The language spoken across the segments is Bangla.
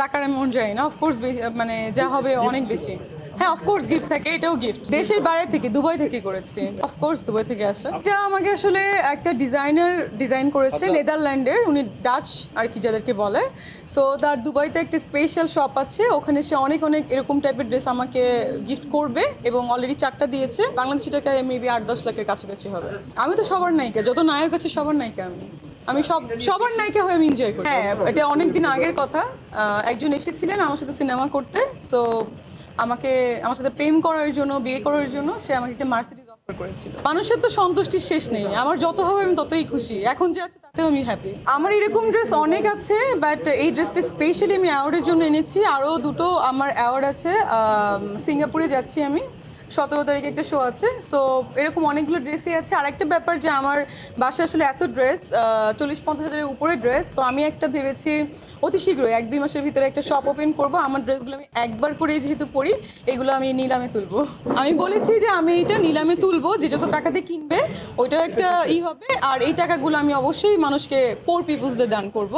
টাকার অ্যামাউন্ট যায় না, অফকোর্স মানে যা হবে অনেক বেশি। হ্যাঁ, অফকোর্স গিফট থাকে, এটাও গিফট। দেশের বাইরে থেকে, দুবাই থেকে করেছি, অফকোর্স দুবাই থেকে আসা। এটা আমাকে আসলে একটা ডিজাইনার ডিজাইন করেছে, নেদারল্যান্ডের, উনি ডাচ আর কি যাদেরকে বলে। সো তার দুবাইতে একটা স্পেশাল শপ আছে, ওখানে সে অনেক অনেক এরকম টাইপের ড্রেস আমাকে গিফট করবে এবং অলরেডি 4টা দিয়েছে। বাংলাদেশি টাকায় মেবি 8-10 লাখের কাছাকাছি হবে। আমি তো সবার নায়িকা, যত নায়ক আছে সবার নায়িকা আমি সবার নায়িকা হয়ে আমি এনজয় করি। হ্যাঁ, এটা অনেক দিন আগের কথা। একজন এসেছিলেন আমার সাথে সিনেমা করতে, সো আমার সাথে প্রেম করার জন্য, বিয়ে করার জন্য সে আমাকে একটা মার্সিডিজ অফার করেছিল। মানুষের তো সন্তুষ্টির শেষ নেই, আমার যত হবে আমি ততই খুশি। এখন যে আছে তাতেও আমি হ্যাপি। আমার এরকম ড্রেস অনেক আছে, বাট এই ড্রেসটা স্পেশালি আমি অ্যাওয়ার্ডের জন্য এনেছি। আরও দুটো আমার অ্যাওয়ার্ড আছে, সিঙ্গাপুরে যাচ্ছি আমি, 17 তারিখে একটা শো আছে। সো এরকম অনেকগুলো ড্রেসই আছে। আর একটা ব্যাপার যে আমার বাসায় আসলে এত ড্রেস, 40-50 হাজারের উপরে ড্রেস। সো আমি একটা ভেবেছি অতি শীঘ্রই 1-2 মাসের ভিতরে একটা শপ ওপেন করব। আমার ড্রেসগুলো আমি একবার করেই যেহেতু পরি, এগুলো আমি নিলামে তুলবো। আমি বলেছি যে আমি এটা নিলামে তুলবো, যে যত টাকা দিয়ে কিনবে ওইটাও একটা হবে। আর এই টাকাগুলো আমি অবশ্যই মানুষকে, পোর পিপলসদের দান করব।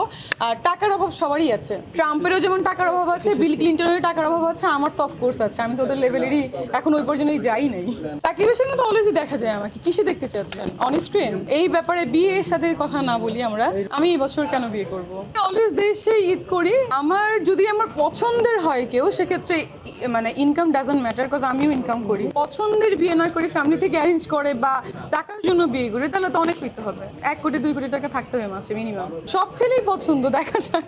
আর টাকার অভাব সবারই আছে, ট্রাম্পেরও যেমন টাকার অভাব আছে, বিল ক্লিন্টনের টাকার অভাব আছে, আমার তো অফকোর্স আছে। আমি তো ওদের লেভেলেরই এখন ওই পর্যন্ত যাই নাই। সাকিবের সঙ্গে তো অলওয়েজই দেখা যায় আমাকে। কিসে দেখতে চাচ্ছেন, অন স্ক্রিন? এই ব্যাপারে বিয়ের সাথে কথা না বলি আমরা। আমি এই বছর কেন বিয়ে করব? অলওয়েজ দেশে ঈদ করি। আমার যদি আমার পছন্দের হয় কেউ, সেক্ষেত্রে মানে ইনকাম ডাজন্ট ম্যাটার, বিকজ আমিও ইনকাম করি। পছন্দের বিয়ে না করে ফ্যামিলি থেকে অ্যারেঞ্জ করে বা টাকার জন্য বিয়ে করে, তাহলে তো অনেক হইতে হবে। 1 কোটি 2 কোটি টাকা থাকতে হবে মাসে মিনিমাম। সব ছেলেই পছন্দ, দেখা যায়।